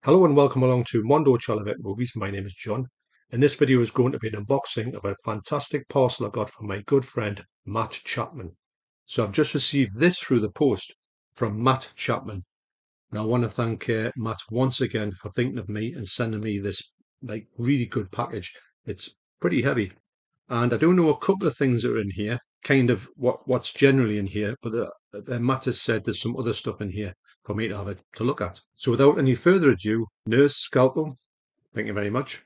Hello and welcome along to Mondo Chelloveck Movies. My name is John, and this video is going to be an unboxing of a fantastic parcel I got from my good friend Matt Chapman. So I've just received this through the post from Matt Chapman, and I want to thank Matt once again for thinking of me and sending me this really good package. It's pretty heavy, and I do know a couple of things that are in here, kind of what's generally in here, but Matt has said there's some other stuff in here for me to have to look at. So without any further ado, Nurse Scalpel, thank you very much.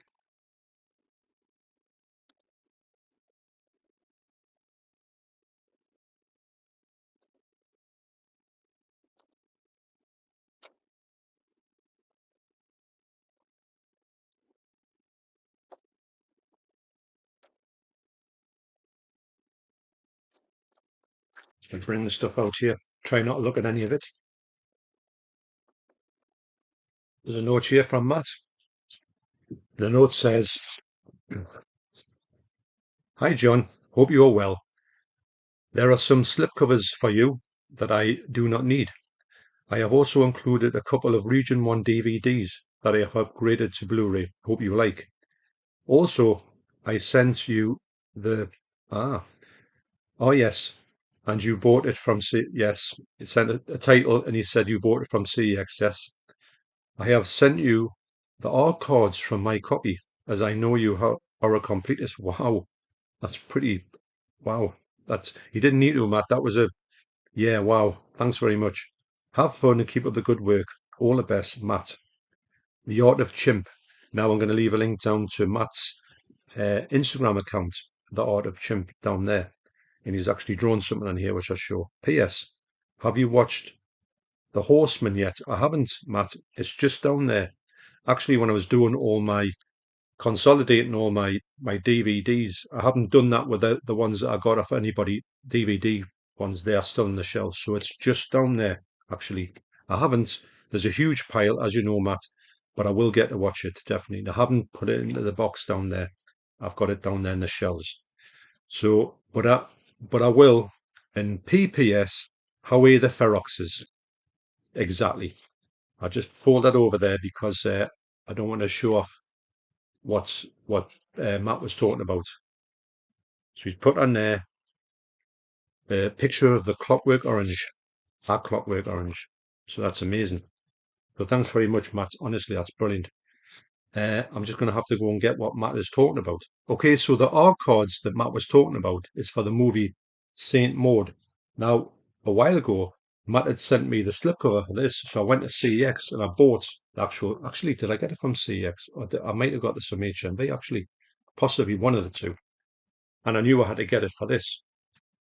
I bring the stuff out here. Try not to look at any of it. There's a note here from Matt. The note says, "Hi John, hope you are well. There are some slipcovers for you that I do not need. I have also included a couple of Region 1 DVDs that I have upgraded to Blu-ray. Hope you like. Also, I sent you the... Ah, oh yes. And you bought it from yes. It sent a title and he said you bought it from CEX, yes. I have sent you the art cards from my copy, as I know you are a completist. Wow, that's pretty... Wow. That's... You didn't need to, Matt. That was a... Yeah, wow. Thanks very much. Have fun and keep up the good work. All the best, Matt. The Art of Chimp. Now I'm going to leave a link down to Matt's Instagram account, The Art of Chimp, down there. And he's actually drawn something on here, which I'll show. P.S. Have you watched The Horseman yet? I haven't, Matt. It's just down there. Actually, when I was doing consolidating all my DVDs, I haven't done that with the ones that I got off anybody, DVD ones. They are still on the shelf. So it's just down there, actually. I haven't. There's a huge pile, as you know, Matt, but I will get to watch it, definitely. I haven't put it into the box down there. I've got it down there in the shelves. So, but I will. And PPS, how are the Feroxes? Exactly. I just fold that over there because I don't want to show off what Matt was talking about. So he's put on there a picture of the Clockwork Orange, that Clockwork Orange. So that's amazing. So thanks very much, Matt. Honestly, that's brilliant. I'm just going to have to go and get what Matt is talking about. Okay, so the R cards that Matt was talking about is for the movie Saint Maud. Now, a while ago, Matt had sent me the slipcover for this, so I went to CEX and I bought the actual. Actually, did I get it from CEX? Or I might have got this from HMV, actually, possibly one of the two. And I knew I had to get it for this.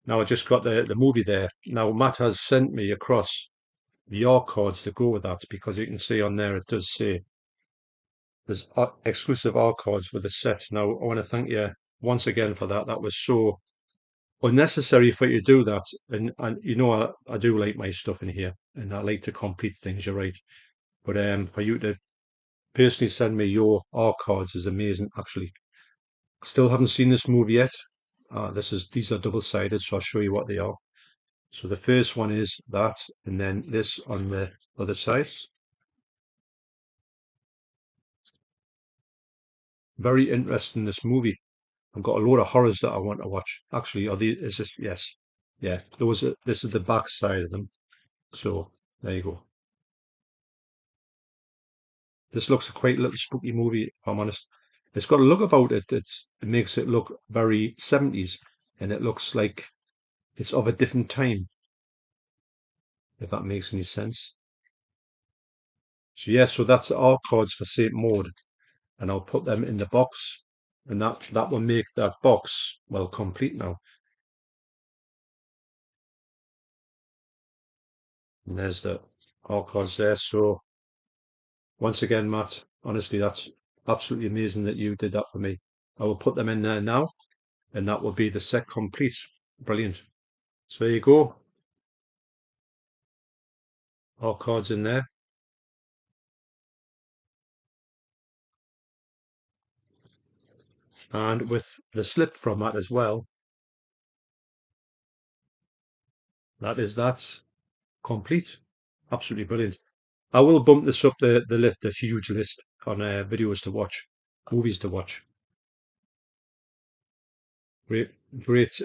Now I just got the movie there. Now Matt has sent me across the R cards to go with that because you can see on there it does say there's exclusive R cards with the set. Now I want to thank you once again for that. That was so unnecessary for you to do that. And you know I do like my stuff in here and I like to complete things, you're right. But for you to personally send me your R cards is amazing actually. Still haven't seen this movie yet. These are double-sided, so I'll show you what they are. So the first one is that, and then this on the other side. Very interesting, this movie. I've got a lot of horrors that I want to watch. Actually, is this, yes. Yeah, this is the back side of them. So there you go. This looks a quite little spooky movie, if I'm honest. It's got a look about it. It makes it look very 70s, and it looks like it's of a different time, if that makes any sense. So yeah, so that's our cards for Saint Maud, and I'll put them in the box, and that will make that box well complete now. And there's the our cards there. So once again, Matt, honestly, that's absolutely amazing that you did that for me. I will put them in there now, and that will be the set complete. Brilliant. So there you go. Our cards in there. And with the slip from that as well, that is that complete. Absolutely brilliant. I will bump this up the list, the huge list on videos to watch, movies to watch. Great, great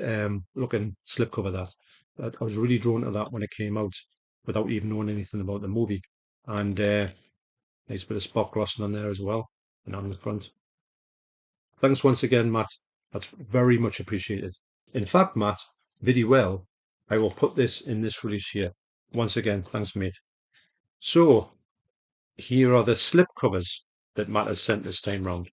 looking slipcover that. I was really drawn to that when it came out without even knowing anything about the movie. And nice bit of spot glossing on there as well and on the front. Thanks once again, Matt. That's very much appreciated. In fact, Matt, very well, I will put this in this release here. Once again, thanks, mate. So, here are the slip covers that Matt has sent this time round.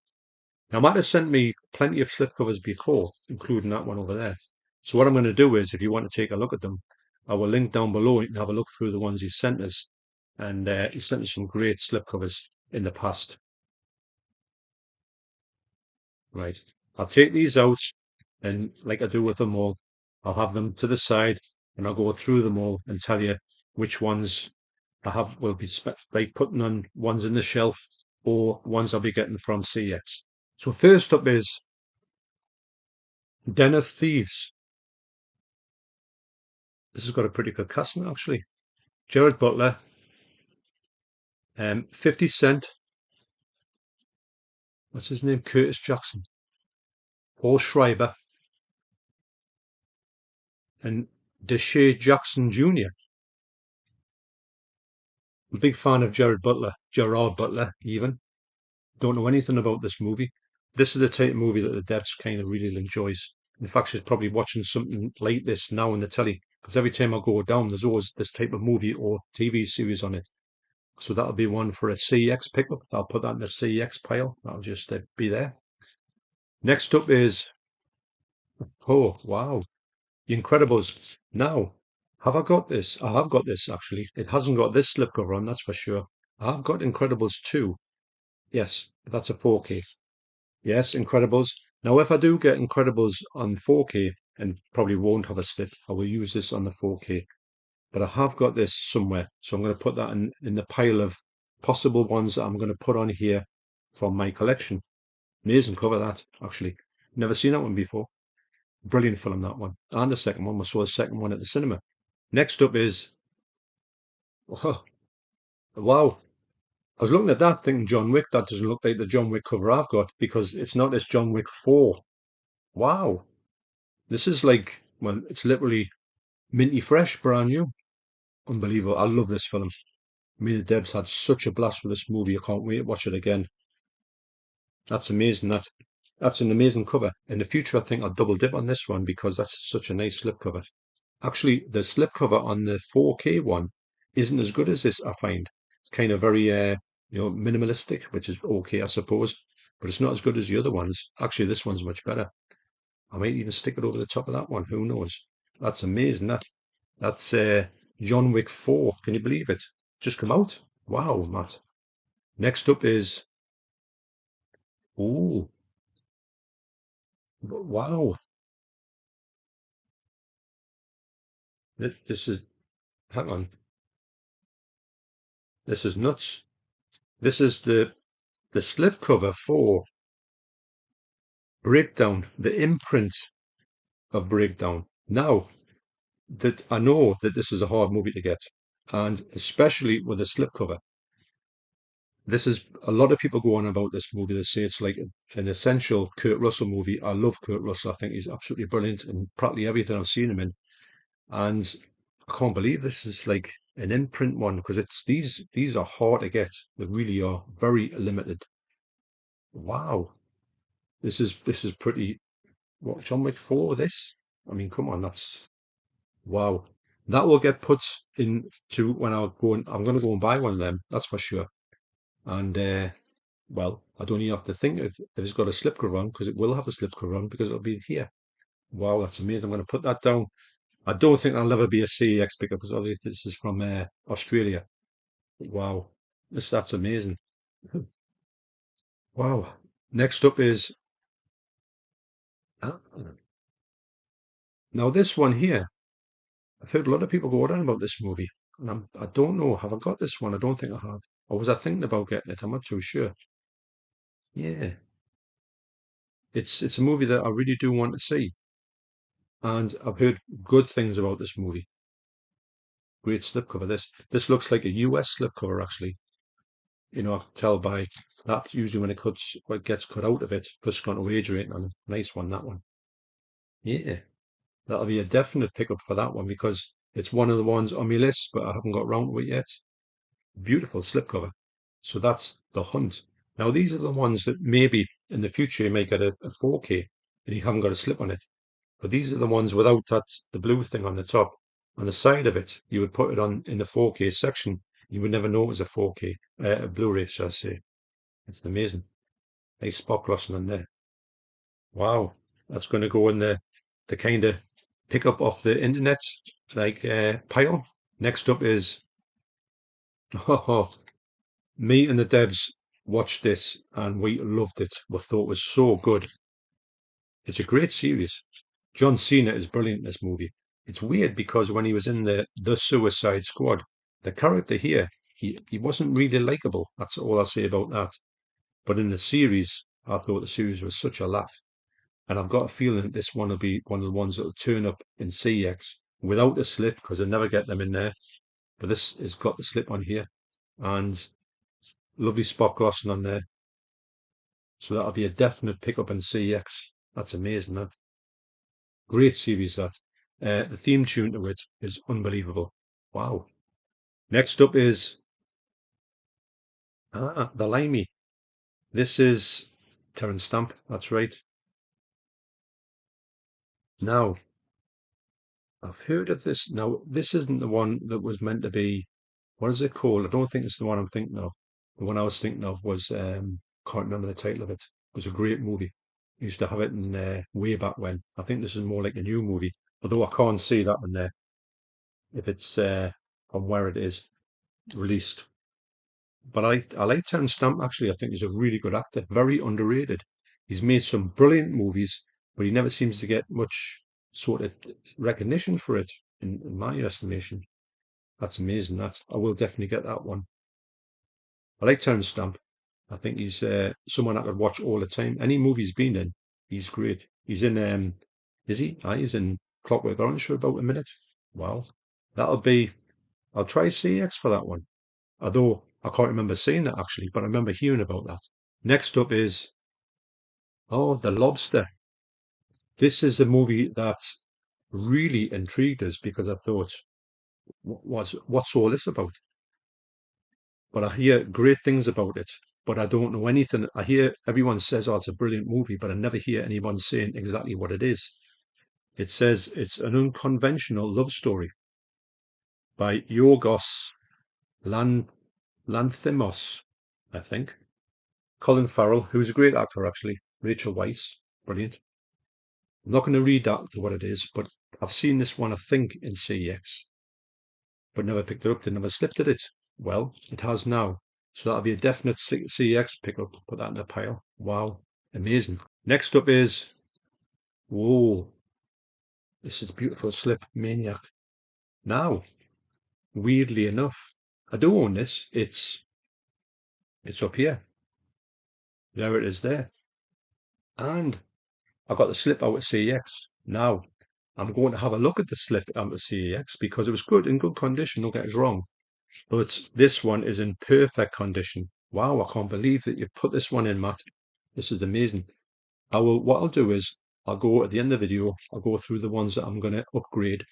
Now, Matt has sent me plenty of slip covers before, including that one over there. So what I'm going to do is, if you want to take a look at them, I will link down below. You can have a look through the ones he sent us. And he sent us some great slip covers in the past. Right. I'll take these out, and like I do with them all, I'll have them to the side, and I'll go through them all and tell you which ones I have will be like putting on ones in the shelf or ones I'll be getting from CX. So first up is Den of Thieves. This has got a pretty good casting actually. Jared Butler, 50 Cent, what's his name? Curtis Jackson, Paul Schreiber, and Deshae Jackson Jr. I'm a big fan of Gerard Butler even. Don't know anything about this movie. This is the type of movie that the devs kind of really enjoys. In fact, she's probably watching something like this now on the telly, because every time I go down, there's always this type of movie or TV series on it. So that'll be one for a CX pickup. I'll put that in the CX pile. That'll just be there. Next up is, oh, wow, The Incredibles. Now, have I got this? I have got this, actually. It hasn't got this slipcover on, that's for sure. I've got Incredibles 2. Yes, that's a 4K. Yes, Incredibles. Now, if I do get Incredibles on 4K, and probably won't have a slip, I will use this on the 4K. But I have got this somewhere, so I'm going to put that in the pile of possible ones that I'm going to put on here from my collection. Amazing cover that, actually. Never seen that one before. Brilliant film, that one. And the second one, we saw the second one at the cinema. Next up is, oh, wow. I was looking at that thinking John Wick. That doesn't look like the John Wick cover I've got because it's not this John Wick 4. Wow. This is like, well, it's literally minty fresh, brand new. Unbelievable. I love this film. Me and the Debs had such a blast with this movie. I can't wait to watch it again. That's amazing. That's an amazing cover. In the future, I think I'll double dip on this one because that's such a nice slipcover. Actually, the slipcover on the 4K one isn't as good as this, I find. It's kind of very, minimalistic, which is okay, I suppose. But it's not as good as the other ones. Actually, this one's much better. I might even stick it over the top of that one. Who knows? That's amazing. That's John Wick 4. Can you believe it? Just come out. Wow, Matt. Next up is, ooh, wow. This is, hang on. This is nuts. This is the slipcover for Breakdown, the imprint of Breakdown. Now that I know that this is a hard movie to get, and especially with a slipcover, this is a lot of people go on about this movie. They say it's like an essential Kurt Russell movie. I love Kurt Russell. I think he's absolutely brilliant in practically everything I've seen him in. And I can't believe this is like an imprint one because it's these are hard to get. They really are very limited. Wow. This is pretty what John Wick 4 this? I mean, come on, that's wow. That will get put into when I'm gonna go and buy one of them, that's for sure. And well, I don't even have to think if it's got a slipcover on, because it will have a slipcover on because it'll be here. Wow, that's amazing. I'm gonna put that down. I don't think I'll ever be a CEX picker because obviously this is from Australia. Wow, that's amazing. Wow. Next up is ah, now this one here. I've heard a lot of people go on about this movie, and I don't know. Have I got this one? I don't think I have. Or was I thinking about getting it? I'm not too sure. Yeah, it's a movie that I really do want to see, and I've heard good things about this movie. Great slipcover. This looks like a US slipcover actually. You know, I can tell by that usually when it gets cut out of it, plus it's got no age rating on it. Nice one, that one. Yeah, that'll be a definite pickup for that one because it's one of the ones on my list, but I haven't got round to it yet. Beautiful slipcover. So that's the Hunt. Now these are the ones that maybe in the future you may get a 4K and you haven't got a slip on it. But these are the ones without the blue thing on the top. On the side of it, you would put it on in the 4K section. You would never know it was a 4K, a Blu-ray, shall I say. It's amazing. Nice spot glossing on there. Wow, that's going to go in the kind of pick up off the internet like pile. Next up is oh, me and the devs watched this and we loved it. We thought it was so good. It's a great series. John Cena is brilliant in this movie. It's weird because when he was in the Suicide Squad, the character here, he wasn't really likable. That's all I'll say about that. But in the series, I thought the series was such a laugh. And I've got a feeling that this one will be one of the ones that will turn up in CX without the slip because I never get them in there. But this has got the slip on here and lovely spot glossing on there. So that'll be a definite pickup in CX. That's amazing. That great series. That the theme tune to it is unbelievable. Wow. Next up is the Limey. This is Terence Stamp. That's right. Now I've heard of this. Now this isn't the one that was meant to be. What is it called? I don't think it's the one I'm thinking of. The one I was thinking of was can't remember the title of it. It was a great movie. I used to have it in way back when. I think this is more like a new movie, although I can't see that one there if it's on where it is released. But I like Terence Stamp actually. I think he's a really good actor, very underrated. He's made some brilliant movies, but he never seems to get much sort of recognition for it, in my estimation. That's amazing. That I will definitely get that one. I like Terence Stamp. I think he's someone I could watch all the time. Any movie he's been in, he's great. He's in is he? He's in Clockwork Orange for about a minute. Wow. That'll be I'll try CX for that one. Although I can't remember seeing that actually, but I remember hearing about that. Next up is The Lobster. This is a movie that really intrigued us because I thought, what's all this about? But I hear great things about it, but I don't know anything. I hear everyone says, oh, it's a brilliant movie, but I never hear anyone saying exactly what it is. It says it's an unconventional love story by Yorgos Lanthimos, I think. Colin Farrell, who's a great actor actually. Rachel Weisz, brilliant. I'm not going to read that to what it is, but I've seen this one, I think, in CX, but never picked it up, never slipped at it. Well, it has now. So that'll be a definite CX pickup. Put that in a pile. Wow, amazing. Next up is, whoa, this is a beautiful slip, Maniac. Now, weirdly enough, I do own this. It's up here. There it is there. And I got the slip out of CX. Now, I'm going to have a look at the slip out of CX because it was good, in good condition, don't get us wrong. But this one is in perfect condition. Wow, I can't believe that you put this one in, Matt. This is amazing. What I'll do is I'll go at the end of the video, I'll go through the ones that I'm going to upgrade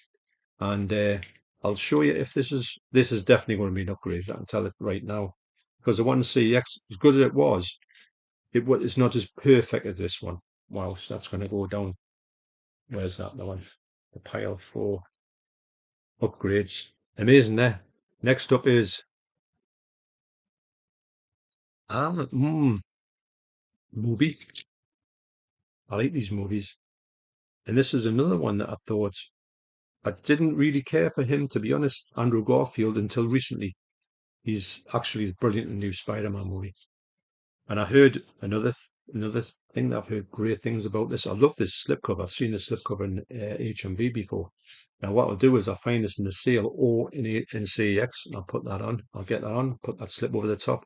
and I'll show you if this is definitely going to be an upgrade. I can tell it right now. Because the one CX, as good as it was, it's not as perfect as this one. Wow, so that's going to go down. Where's that one? The pile for upgrades. Amazing there. Next up is movie. I like these movies. And this is another one that I thought I didn't really care for him, to be honest, Andrew Garfield, until recently. He's actually brilliant in the new Spider-Man movie. And I heard another thing that I've heard great things about this. I love this slipcover. I've seen this slipcover in HMV before. Now what I'll do is I'll find this in the sale or in CEX and I'll put that on. I'll get that on, put that slip over the top.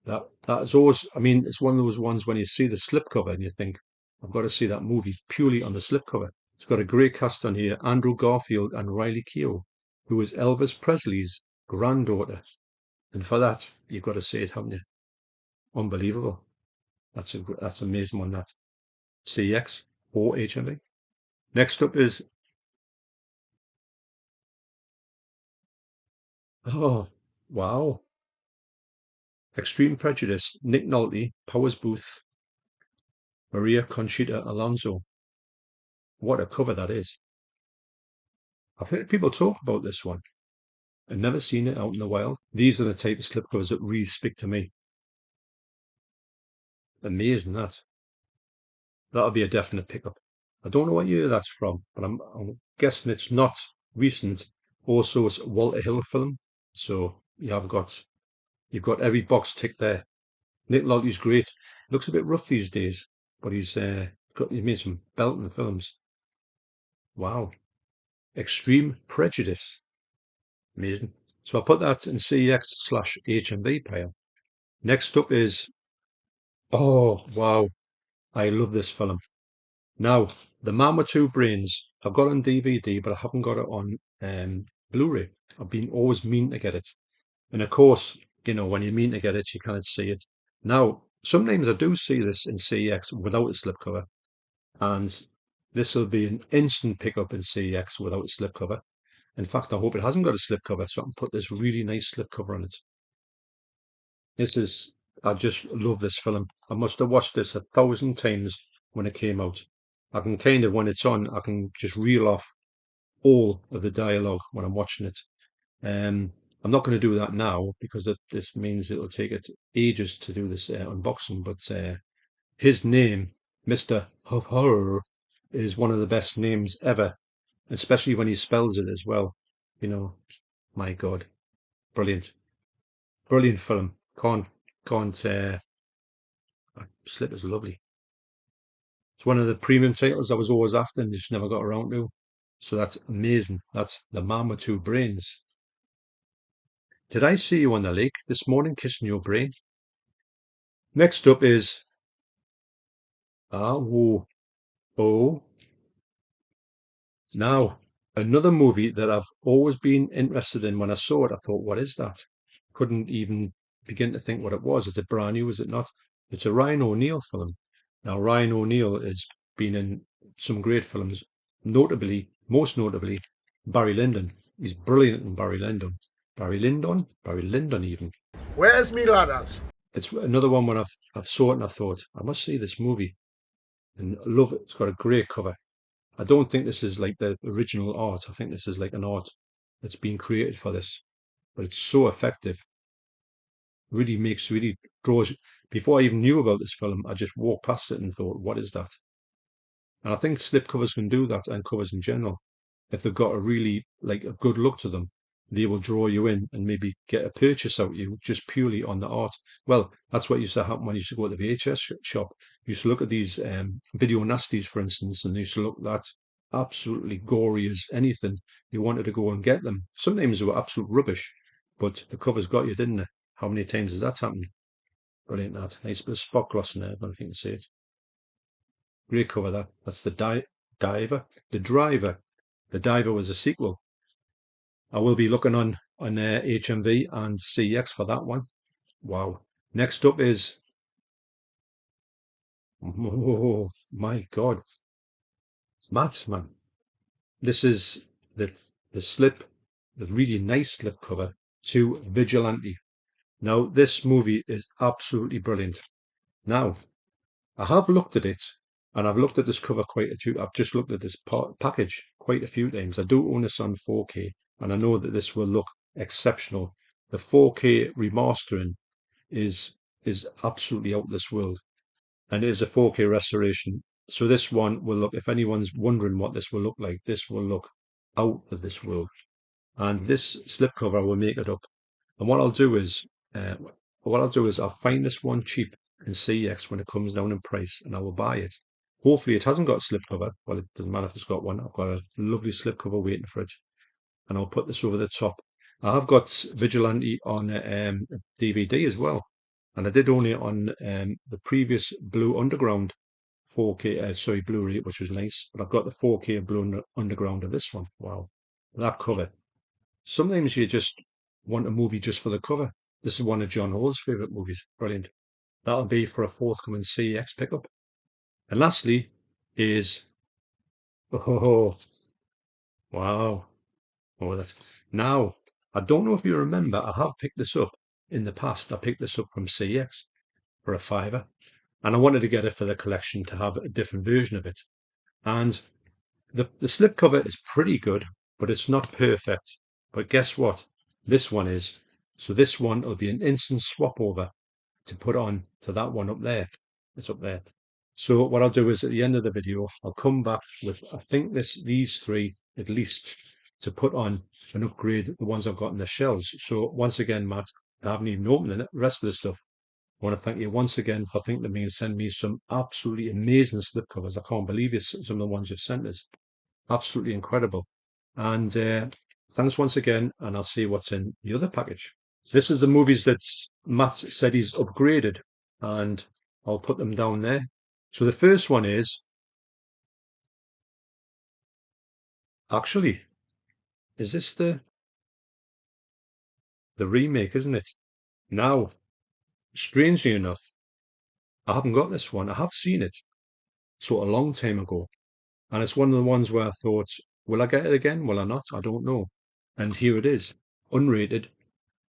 That is always, I mean, it's one of those ones when you see the slipcover and you think, I've got to see that movie purely on the slipcover. It's got a great cast on here, Andrew Garfield and Riley Keough. who was Elvis Presley's granddaughter. And for that, you've got to say it, haven't you? Unbelievable. That's amazing on that. CX or HMV. Next up is, oh, wow. Extreme Prejudice, Nick Nolte, Powers Booth, Maria Conchita Alonso. What a cover that is. I've heard people talk about this one. I've never seen it out in the wild. These are the type of slipcovers that really speak to me. Amazing that. That'll be a definite pickup. I don't know what year that's from, but I'm guessing it's not recent. Also, it's a Walter Hill film. So you've got every box ticked there. Nick Nolte's great. Looks a bit rough these days, but he made some belting films. Wow. Extreme Prejudice. Amazing. So I'll put that in CX/HMV pile. Next up is, oh, wow. I love this film. Now, The Man with Two Brains, I've got it on DVD, but I haven't got it on Blu-ray. I've been always meaning to get it. And of course, when you mean to get it, you can't see it. Now, sometimes I do see this in CX without a slipcover, and this will be an instant pickup in CX without a slipcover. In fact, I hope it hasn't got a slipcover, so I can put this really nice slipcover on it. I just love this film. I must have watched this 1,000 times when it came out. I can when it's on, I can just reel off all of the dialogue when I'm watching it. I'm not going to do that now because this means it'll take it ages to do this unboxing. But his name, Mr. Horror, is one of the best names ever, especially when he spells it as well. My God, brilliant, brilliant film. Can't Slip is lovely. It's one of the premium titles I was always after and just never got around to. So that's amazing. That's The Man with Two Brains. Did I see you on the lake this morning kissing your brain? Next up is oh, oh. Now, another movie that I've always been interested in. When I saw it, I thought, what is that? Couldn't even begin to think what it was. Is it brand new? Is it not? It's a Ryan O'Neal film. Now, Ryan O'Neal has been in some great films, most notably, Barry Lyndon. He's brilliant in Barry Lyndon. Barry Lyndon even. Where's me ladders? It's another one when I've saw it and I thought, I must see this movie. And I love it. It's got a great cover. I don't think this is like the original art. I think this is like an art that's been created for this. But it's so effective. Really draws. Before I even knew about this film, I just walked past it and thought, what is that? And I think slipcovers can do that, and covers in general. If they've got a really like a good look to them, they will draw you in and maybe get a purchase out of you just purely on the art. Well, that's what used to happen when you used to go to the VHS shop. You used to look at these video nasties, for instance, and they used to look that absolutely gory as anything. You wanted to go and get them. Sometimes they were absolute rubbish, but the covers got you, didn't they? How many times has that happened? Brilliant, that. Nice bit of spot gloss in there, I don't know if you can see it. Great cover, that. That's the Diver. The Driver. The Diver was a sequel. I will be looking on HMV and CX for that one. Wow. Next up is, oh my God, Matt, man. This is the really nice slip cover to Vigilante. Now, this movie is absolutely brilliant. Now, I have looked at it, and I've looked at this cover I've just looked at this package quite a few times. I do own this on 4K, and I know that this will look exceptional. The 4K remastering is absolutely out of this world, and it is a 4K restoration. So this one will look, if anyone's wondering what this will look like, this will look out of this world. And this slipcover will make it up. And what I'll do is I'll find this one cheap in CX when it comes down in price, and I will buy it. Hopefully it hasn't got a slipcover. Well, it doesn't matter if it's got one. I've got a lovely slipcover waiting for it, and I'll put this over the top. I have got Vigilante on DVD as well, and I did own it on the previous Blue Underground 4K, Blu-ray, which was nice. But I've got the 4K Blue Underground of this one. Wow, that cover, Sometimes you just want a movie just for the cover. This is one of John Hall's favourite movies. Brilliant. That'll be for a forthcoming CX pickup. And lastly is, oh, wow. Oh, that's now. I don't know if you remember, I have picked this up in the past. I picked this up from CX for a fiver, and I wanted to get it for the collection to have a different version of it. And the slipcover is pretty good, but it's not perfect. But guess what? This one is. So this one will be an instant swap over to put on to that one up there. It's up there. So what I'll do is at the end of the video, I'll come back with, I think these three at least to put on and upgrade the ones I've got in the shelves. So once again, Matt, I haven't even opened the rest of the stuff. I want to thank you once again for thinking of me and sending me some absolutely amazing slipcovers. I can't believe it's some of the ones you've sent us. Absolutely incredible. And thanks once again, and I'll see what's in the other package. This is the movies that Matt said he's upgraded, and I'll put them down there. So the first one is, actually, is this the remake, isn't it? Now, strangely enough, I haven't got this one. I have seen it sort of a long time ago. And it's one of the ones where I thought, will I get it again? Will I not? I don't know. And here it is, unrated.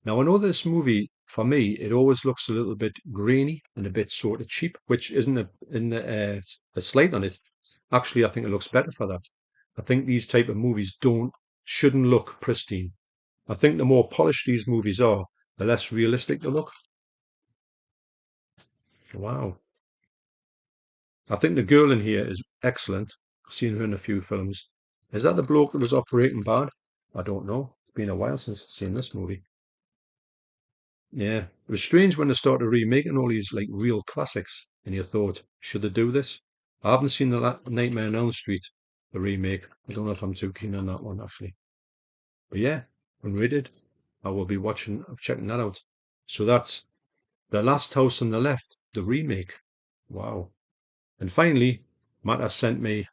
Now, I know this movie, for me, it always looks a little bit grainy and a bit sort of cheap, which isn't a slight on it. Actually, I think it looks better for that. I think these type of movies shouldn't look pristine. I think the more polished these movies are, the less realistic they look. Wow. I think the girl in here is excellent. I've seen her in a few films. Is that the bloke that was operating bad? I don't know. It's been a while since I've seen this movie. Yeah, it was strange when they started remaking all these like real classics, and you thought, should they do this? I haven't seen the Nightmare on Elm Street, the remake. I don't know if I'm too keen on that one actually. But yeah, unrated. I will be checking that out. So that's The Last House on the Left, the remake. Wow. And finally, Matt has sent me.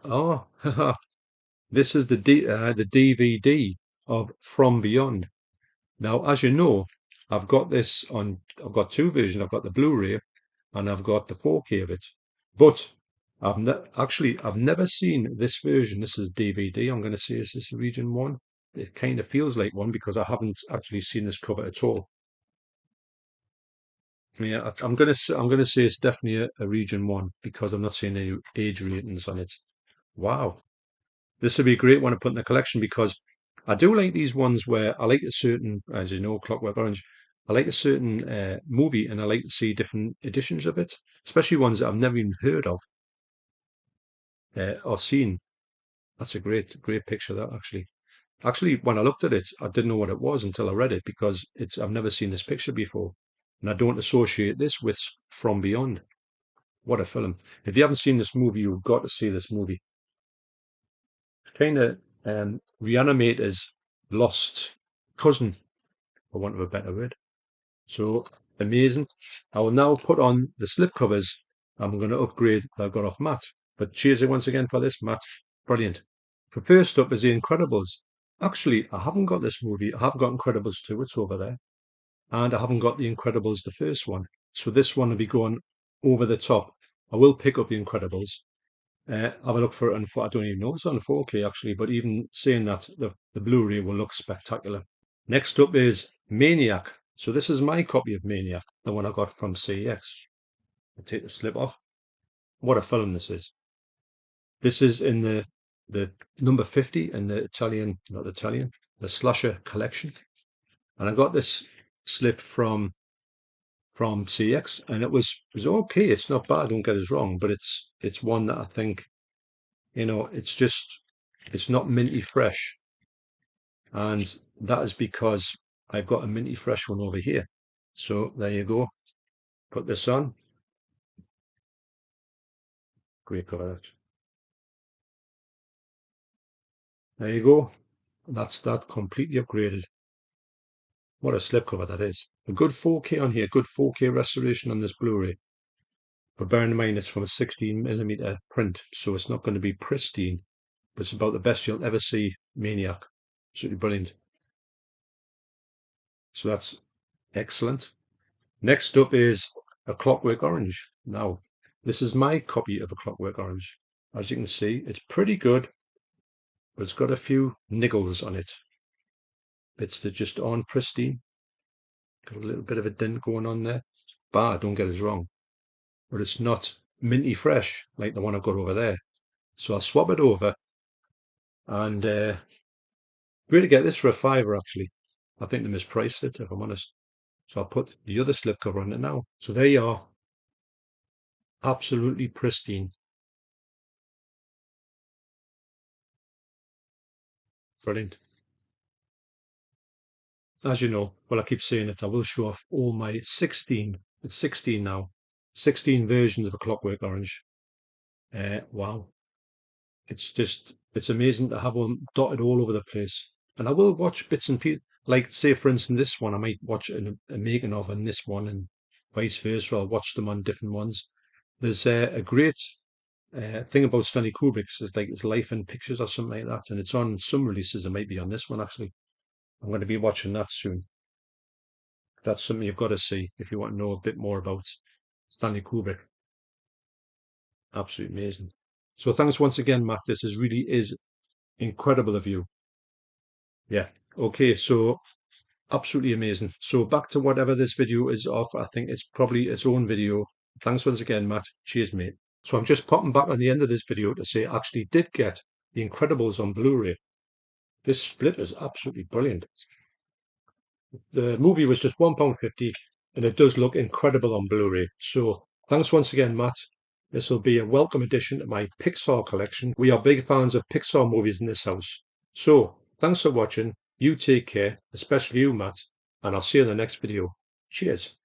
Oh, this is the DVD of From Beyond. Now, as you know, I've got two versions. I've got the Blu-ray and I've got the 4K of it. But I've never seen this version. This is DVD. I'm going to say, is this region 1? It kind of feels like one because I haven't actually seen this cover at all. Yeah, I'm going to say it's definitely a region 1 because I'm not seeing any age ratings on it. Wow. This would be a great one to put in the collection because I do like these ones where I like a certain, as you know, Clockwork Orange, I like a certain movie and I like to see different editions of it, especially ones that I've never even heard of or seen. That's a great picture, that actually. Actually, when I looked at it, I didn't know what it was until I read it because I've never seen this picture before. And I don't associate this with From Beyond. What a film. If you haven't seen this movie, you've got to see this movie. It's kind of Reanimator's lost cousin, for want of a better word. So amazing. I will now put on the slipcovers. I'm going to upgrade that I got off Matt. But cheers once again for this, Matt. Brilliant. So first up is The Incredibles. Actually, I haven't got this movie. I have got Incredibles 2. It's over there. And I haven't got The Incredibles, the first one. So this one will be going over the top. I will pick up The Incredibles. Have a look for it on, I don't even know it's on 4K actually, but even saying that, the Blu-ray will look spectacular. Next up is Maniac. So this is my copy of Maniac, the one I got from CX. I'll take the slip off. What a film this is. This is in the number 50 in the the slasher collection. And I got this slip from CX and it was okay. It's not bad, don't get us wrong, but it's one that I think, it's not minty fresh. And that is because I've got a minty fresh one over here. So there you go. Put this on. Great cover that. There you go. That's that completely upgraded. What a slipcover that is. A good 4K on here, good 4K restoration on this Blu-ray. But bear in mind it's from a 16mm print, so it's not going to be pristine. but it's about the best you'll ever see. Maniac. Absolutely brilliant. So that's excellent. Next up is a Clockwork Orange. Now, this is my copy of a Clockwork Orange. As you can see, it's pretty good, but it's got a few niggles on it. Bits that just aren't pristine. Got a little bit of a dent going on there. It's bad, don't get us wrong, but it's not minty fresh like the one I've got over there. So I'll swap it over, and really get this for a fiver actually. I think they mispriced it, if I'm honest. So I'll put the other slipcover on it now. So there you are. Absolutely pristine. Brilliant. As you know, well, I keep saying it, I will show off all my 16, it's 16 now, 16 versions of a Clockwork Orange. Wow. It's amazing to have them dotted all over the place. And I will watch bits and pieces, like say for instance this one, I might watch a making of on this one and vice versa. I'll watch them on different ones. There's a great thing about Stanley Kubrick's is like his life in pictures or something like that, and it's on some releases. It might be on this one actually. I'm going to be watching that soon. That's something you've got to see if you want to know a bit more about Stanley Kubrick. Absolutely amazing. So thanks once again, Matt. This really is incredible of you. Yeah. Okay. So absolutely amazing. So back to whatever this video is of. I think it's probably its own video. Thanks once again, Matt. Cheers, mate. So I'm just popping back on the end of this video to say I actually did get The Incredibles on Blu-ray. This flip is absolutely brilliant. The movie was just £1.50 and it does look incredible on Blu-ray. So thanks once again, Matt. This will be a welcome addition to my Pixar collection. We are big fans of Pixar movies in this house. So thanks for watching. You take care, especially you, Matt, and I'll see you in the next video. Cheers.